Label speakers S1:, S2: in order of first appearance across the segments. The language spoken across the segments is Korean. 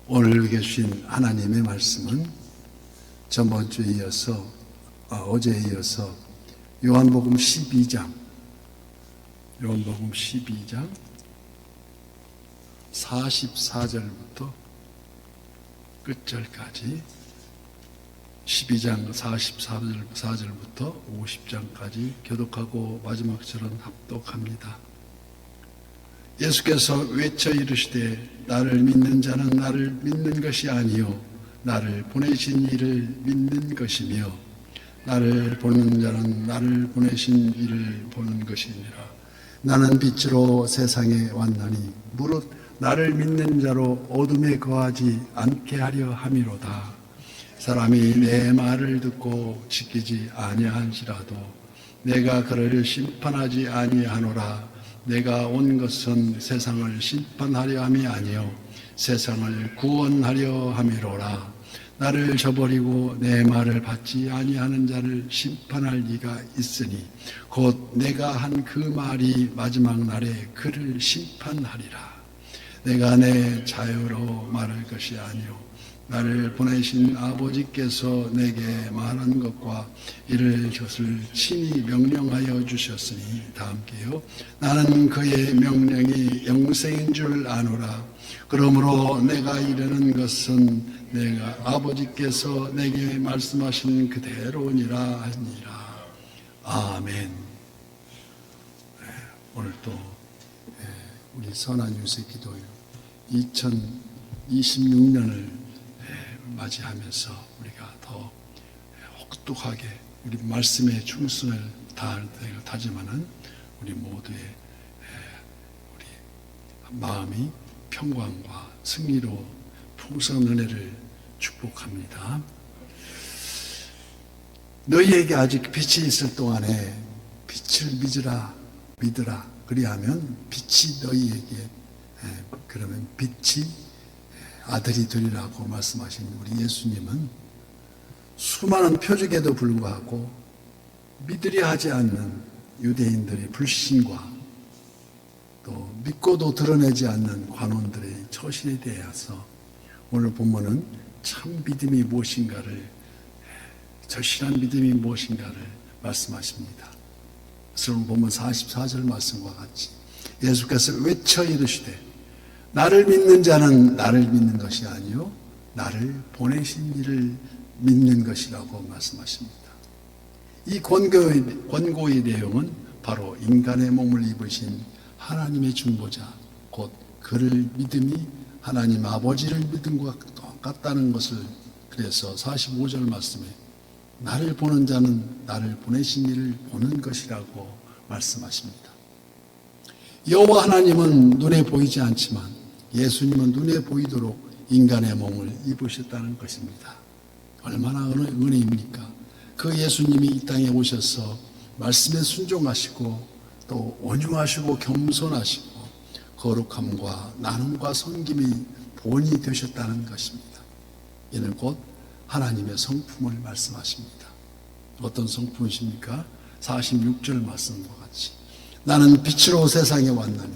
S1: 오늘 주신 하나님의 말씀은 전번 주에 이어서 어제에 이어서 요한복음 12장 44절부터 끝절까지 12장 44절부터 50장까지 교독하고 마지막 절은 합독합니다. 예수께서 외쳐 이르시되 나를 믿는 자는 나를 믿는 것이 아니요 나를 보내신 이를 믿는 것이며 나를 보는 자는 나를 보내신 이를 보는 것이니라. 나는 빛으로 세상에 왔나니 무릇 나를 믿는 자로 어둠에 거하지 않게 하려 함이로다. 사람이 내 말을 듣고 지키지 아니한지라도 내가 그를 심판하지 아니하노라. 내가 온 것은 세상을 심판하려 함이 아니요 세상을 구원하려 함이로라. 나를 저버리고 내 말을 받지 아니하는 자를 심판할 리가 있으니 곧 내가 한 그 말이 마지막 날에 그를 심판하리라. 내가 내 자유로 말할 것이 아니요 나를 보내신 아버지께서 내게 말한 것과 이를 것을 친히 명령하여 주셨으니 다 함께요. 나는 그의 명령이 영생인 줄 아노라. 그러므로 내가 이르는 것은 내가 아버지께서 내게 말씀하신 그대로니라 하니라. 아멘. 오늘 또 우리 선한 유세 기도요 2026년을 맞이하면서 우리가 더 혹독하게 우리 말씀의 충성을 다할 때를 다지만은 우리 모두의 우리 마음이 평강과 승리로 풍성한 은혜를 축복합니다. 너희에게 아직 빛이 있을 동안에 빛을 믿으라. 그리하면 빛이 너희에게 그러면 빛이 아들이 되리라고 말씀하신 우리 예수님은 수많은 표적에도 불구하고 믿으려 하지 않는 유대인들의 불신과 또 믿고도 드러내지 않는 관원들의 처신에 대해서 오늘 본문은 참 믿음이 무엇인가를 절실한 믿음이 무엇인가를 말씀하십니다. 그래서 오늘 본문 44절 말씀과 같이 예수께서 외쳐 이르시되 나를 믿는 자는 나를 믿는 것이 아니요 나를 보내신 이를 믿는 것이라고 말씀하십니다. 이 권고의 내용은 바로 인간의 몸을 입으신 하나님의 중보자 곧 그를 믿음이 하나님 아버지를 믿음과 똑같다는 것을 그래서 45절 말씀에 나를 보는 자는 나를 보내신 이를 보는 것이라고 말씀하십니다. 여호와 하나님은 눈에 보이지 않지만 예수님은 눈에 보이도록 인간의 몸을 입으셨다는 것입니다. 얼마나 은혜입니까? 그 예수님이 이 땅에 오셔서 말씀에 순종하시고 또 온유하시고 겸손하시고 거룩함과 나눔과 섬김이 본이 되셨다는 것입니다. 이는 곧 하나님의 성품을 말씀하십니다. 어떤 성품이십니까? 46절 말씀과 같이 나는 빛으로 세상에 왔나니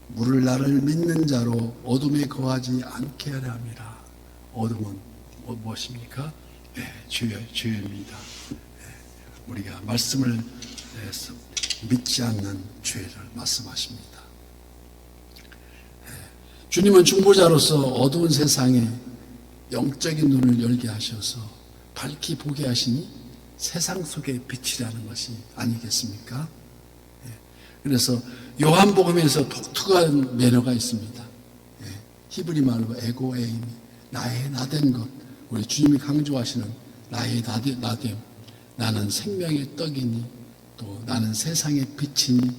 S1: 물을 나를 믿는 자로 어둠에 거하지 않게 하려 함이라. 어둠은 무엇입니까? 죄입니다. 우리가 말씀을 믿지 않는 죄를 말씀하십니다. 주님은 중보자로서 어두운 세상에 영적인 눈을 열게 하셔서 밝히 보게 하시니 세상 속의 빛이라는 것이 아니겠습니까? 그래서 요한복음에서 독특한 매너가 있습니다. 히브리 말로 에고에이미, 나의 나된 것. 우리 주님이 강조하시는 나의 나됨. 나는 생명의 떡이니, 또 나는 세상의 빛이니,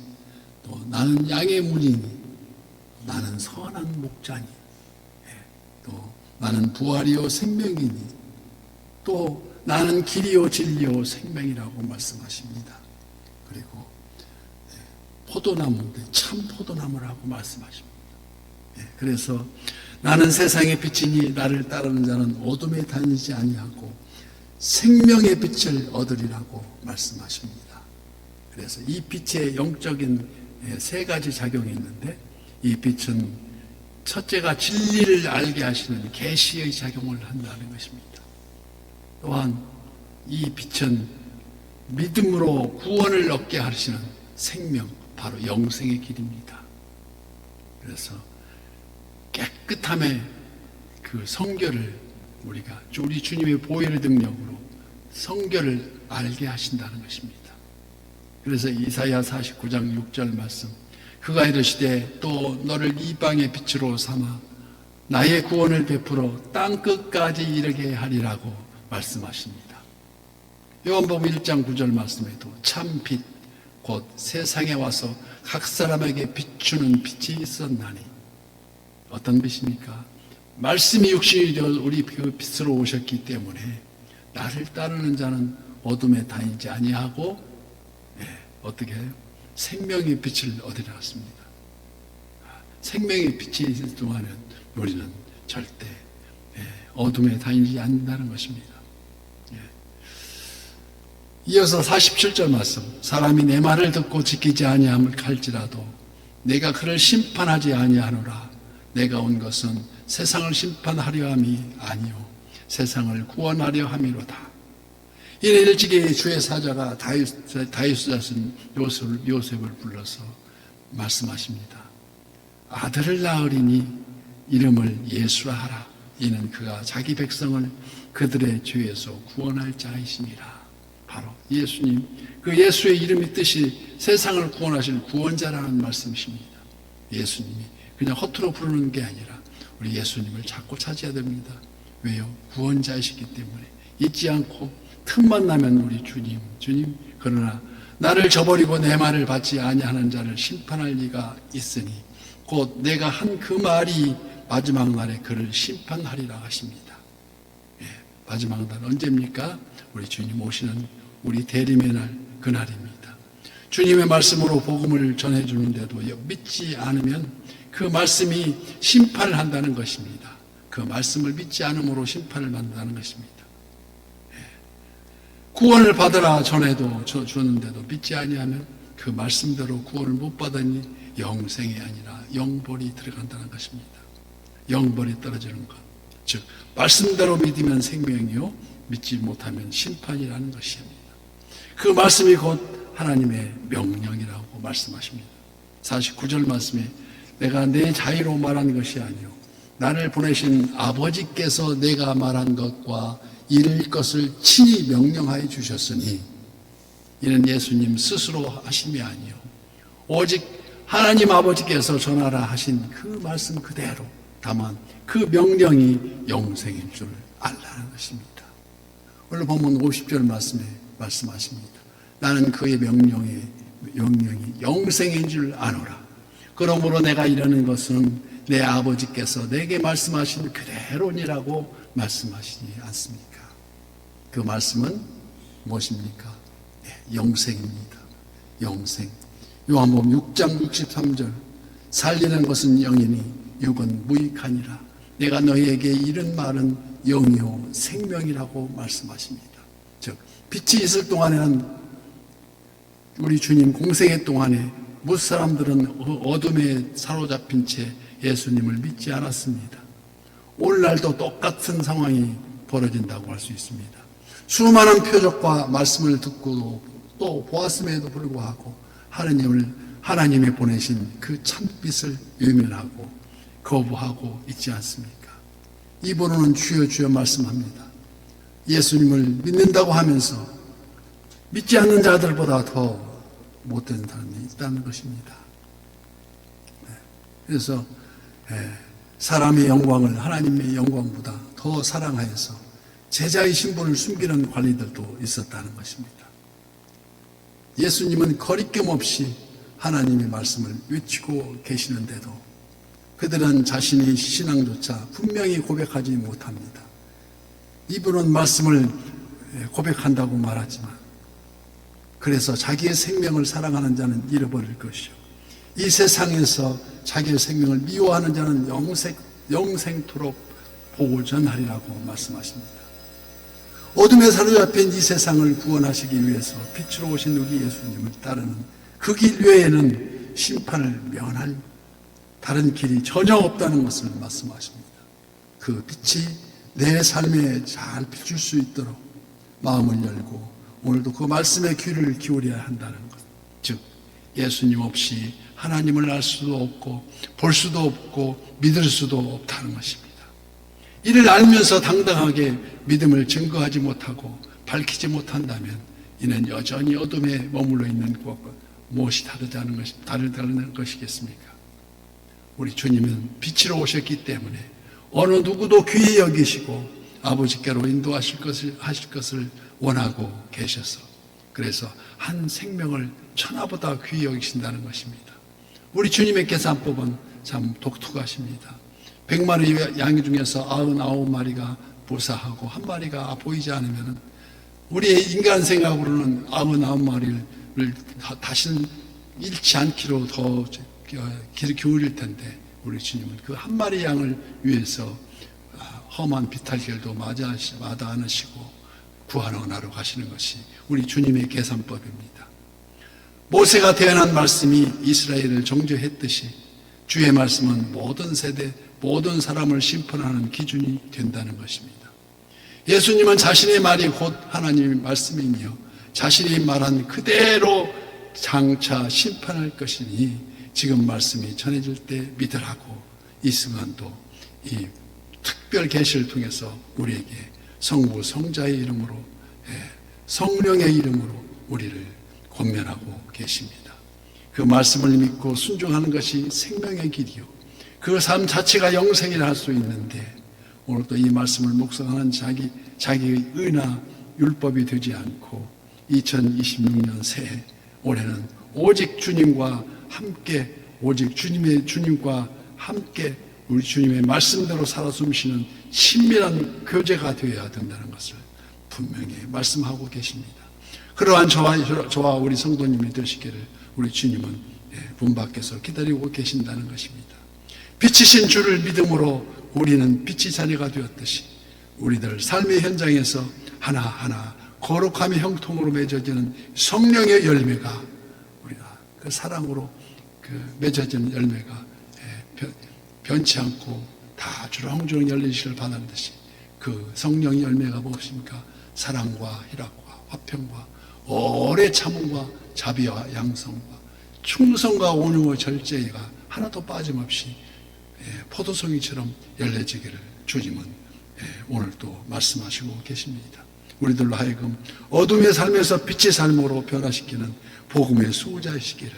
S1: 또 나는 양의 물이니, 나는 선한 목자니, 또 나는 부활이요 생명이니, 또 나는 길이요 진리요 생명이라고 말씀하십니다. 그리고 포도나무인데 참 포도나무라고 말씀하십니다. 그래서 나는 세상의 빛이니 나를 따르는 자는 어둠에 다니지 아니하고 생명의 빛을 얻으리라고 말씀하십니다. 그래서 이 빛의 영적인 세 가지 작용이 있는데 이 빛은 첫째가 진리를 알게 하시는 계시의 작용을 한다는 것입니다. 또한 이 빛은 믿음으로 구원을 얻게 하시는 생명, 바로 영생의 길입니다. 그래서 깨끗함의 그 성결을 우리가 우리 주님의 보혈의 능력으로 성결을 알게 하신다는 것입니다. 그래서 이사야 49장 6절 말씀, 그가 이르시되 또 너를 이방의 빛으로 삼아 나의 구원을 베풀어 땅 끝까지 이르게 하리라고 말씀하십니다. 요한복음 1장 9절 말씀에도 참 빛 곧 세상에 와서 각 사람에게 비추는 빛이 있었나니, 어떤 빛입니까? 말씀이 육신이 되어 우리 그 빛으로 오셨기 때문에 나를 따르는 자는 어둠에 다니지 아니하고 어떻게 해요? 생명의 빛을 얻으려 했습니다. 생명의 빛이 있을 동안은 우리는 절대 어둠에 다니지 않는다는 것입니다. 이어서 47절 말씀, 사람이 내 말을 듣고 지키지 아니함을 할지라도 내가 그를 심판하지 아니하노라. 내가 온 것은 세상을 심판하려 함이 아니요 세상을 구원하려 함이로다. 이는 일찍이 주의 사자가 다윗의 자손 요셉을 불러서 말씀하십니다. 아들을 낳으리니 이름을 예수라 하라. 이는 그가 자기 백성을 그들의 죄에서 구원할 자이시니라. 바로 예수님, 그 예수의 이름의 뜻이 세상을 구원하실 구원자라는 말씀이십니다. 예수님이 그냥 허투루 부르는 게 아니라 우리 예수님을 자꾸 찾아야 됩니다. 왜요? 구원자이시기 때문에 잊지 않고 틈만 나면 우리 주님, 그러나 나를 저버리고 내 말을 받지 아니하는 자를 심판할 리가 있으니 곧 내가 한 그 말이 마지막 날에 그를 심판하리라 하십니다. 마지막 날 언제입니까? 우리 주님 오시는 우리 대림의 날, 그날입니다. 주님의 말씀으로 복음을 전해주는데도 믿지 않으면 그 말씀이 심판을 한다는 것입니다. 그 말씀을 믿지 않음으로 심판을 받는다는 것입니다. 구원을 받으라 전해도 주는데도 믿지 아니하면 그 말씀대로 구원을 못 받으니 영생이 아니라 영벌이 들어간다는 것입니다. 영벌이 떨어지는 것, 즉 말씀대로 믿으면 생명이요 믿지 못하면 심판이라는 것입니다. 그 말씀이 곧 하나님의 명령이라고 말씀하십니다. 49절 말씀에 내가 내 자의로 말한 것이 아니요 나를 보내신 아버지께서 내가 말한 것과 이를 것을 친히 명령하여 주셨으니, 이는 예수님 스스로 하심이 아니요 오직 하나님 아버지께서 전하라 하신 그 말씀 그대로, 다만 그 명령이 영생인 줄 알라는 것입니다. 오늘 본문 50절 말씀에 말씀하십니다. 나는 그의 명령이 영생인 줄 아노라. 그러므로 내가 이러는 것은 내 아버지께서 내게 말씀하신 그대로니라고 말씀하시지 않습니까? 그 말씀은 무엇입니까? 영생입니다. 영생. 요한복음 6장 63절, 살리는 것은 영이니 육은 무익하니라. 내가 너희에게 이른 말은 영이요 생명이라고 말씀하십니다. 즉 빛이 있을 동안에는 우리 주님 공생의 동안에 무사람들은 어둠에 사로잡힌 채 예수님을 믿지 않았습니다. 오늘날도 똑같은 상황이 벌어진다고 할 수 있습니다. 수많은 표적과 말씀을 듣고 또 보았음에도 불구하고 하나님이 보내신 그 참빛을 외면하고 거부하고 있지 않습니까? 이번호는 주여 주여 말씀합니다. 예수님을 믿는다고 하면서 믿지 않는 자들보다 더 못된 사람이 있다는 것입니다. 그래서 사람의 영광을 하나님의 영광보다 더 사랑하여서 제자의 신분을 숨기는 관리들도 있었다는 것입니다. 예수님은 거리낌 없이 하나님의 말씀을 외치고 계시는데도 그들은 자신의 신앙조차 분명히 고백하지 못합니다. 이분은 말씀을 고백한다고 말하지만 그래서 자기의 생명을 사랑하는 자는 잃어버릴 것이요 이 세상에서 자기의 생명을 미워하는 자는 영생토록 보존하리라고 말씀하십니다. 어둠에 사로잡힌 이 세상을 구원하시기 위해서 빛으로 오신 우리 예수님을 따르는 그 길 외에는 심판을 면할 다른 길이 전혀 없다는 것을 말씀하십니다. 그 빛이 내 삶에 잘 비출 수 있도록 마음을 열고 오늘도 그 말씀에 귀를 기울여야 한다는 것. 즉 예수님 없이 하나님을 알 수도 없고 볼 수도 없고 믿을 수도 없다는 것입니다. 이를 알면서 당당하게 믿음을 증거하지 못하고 밝히지 못한다면 이는 여전히 어둠에 머물러 있는 것과 무엇이 다르다는 것이겠습니까? 우리 주님은 빛으로 오셨기 때문에 어느 누구도 귀히 여기시고 아버지께로 인도하실 것을 원하고 계셔서 그래서 한 생명을 천하보다 귀히 여기신다는 것입니다. 우리 주님의 계산법은 참 독특하십니다. 100마리 양 중에서 99마리가 부사하고 한 마리가 보이지 않으면 우리의 인간 생각으로는 99마리를 다시는 잃지 않기로 더 기울일 텐데 우리 주님은 그 한 마리 양을 위해서 험한 비탈길도 마다 않으시고 구하러 가시는 것이 우리 주님의 계산법입니다. 모세가 대언한 말씀이 이스라엘을 정죄했듯이 주의 말씀은 모든 세대 모든 사람을 심판하는 기준이 된다는 것입니다. 예수님은 자신의 말이 곧 하나님의 말씀이며 자신이 말한 그대로 장차 심판할 것이니 지금 말씀이 전해질 때 믿으라고 이 순간도 이 특별 계시를 통해서 우리에게 성부 성자의 이름으로 성령의 이름으로 우리를 권면하고 계십니다. 그 말씀을 믿고 순종하는 것이 생명의 길이요 그 삶 자체가 영생이라 할 수 있는데 오늘도 이 말씀을 묵상하는 자기의 의나 율법이 되지 않고 2026년 새해 올해는 오직 주님과 함께 주님과 함께 우리 주님의 말씀대로 살아 숨쉬는 친밀한 교제가 되어야 된다는 것을 분명히 말씀하고 계십니다. 그러한 저와 우리 성도님이 되시기를 우리 주님은 문 밖에서 기다리고 계신다는 것입니다. 빛이신 주를 믿음으로 우리는 빛의 자녀가 되었듯이 우리들 삶의 현장에서 하나하나 거룩함의 형통으로 맺어지는 성령의 열매가 우리가 그 사랑으로 맺어지는 열매가 변치 않고 다 주렁주렁 열리시를 바라는 듯이 그 성령의 열매가 무엇입니까? 사랑과 희락과 화평과 오래 참음과 자비와 양성과 충성과 온유와 절제가 하나도 빠짐없이 포도송이처럼 열려지기를 주님은 오늘도 말씀하시고 계십니다. 우리들로 하여금 어둠의 삶에서 빛의 삶으로 변화시키는 복음의 수호자이시기를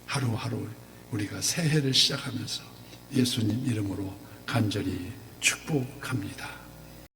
S1: 하루하루 우리가 새해를 시작하면서 예수님 이름으로 간절히 축복합니다.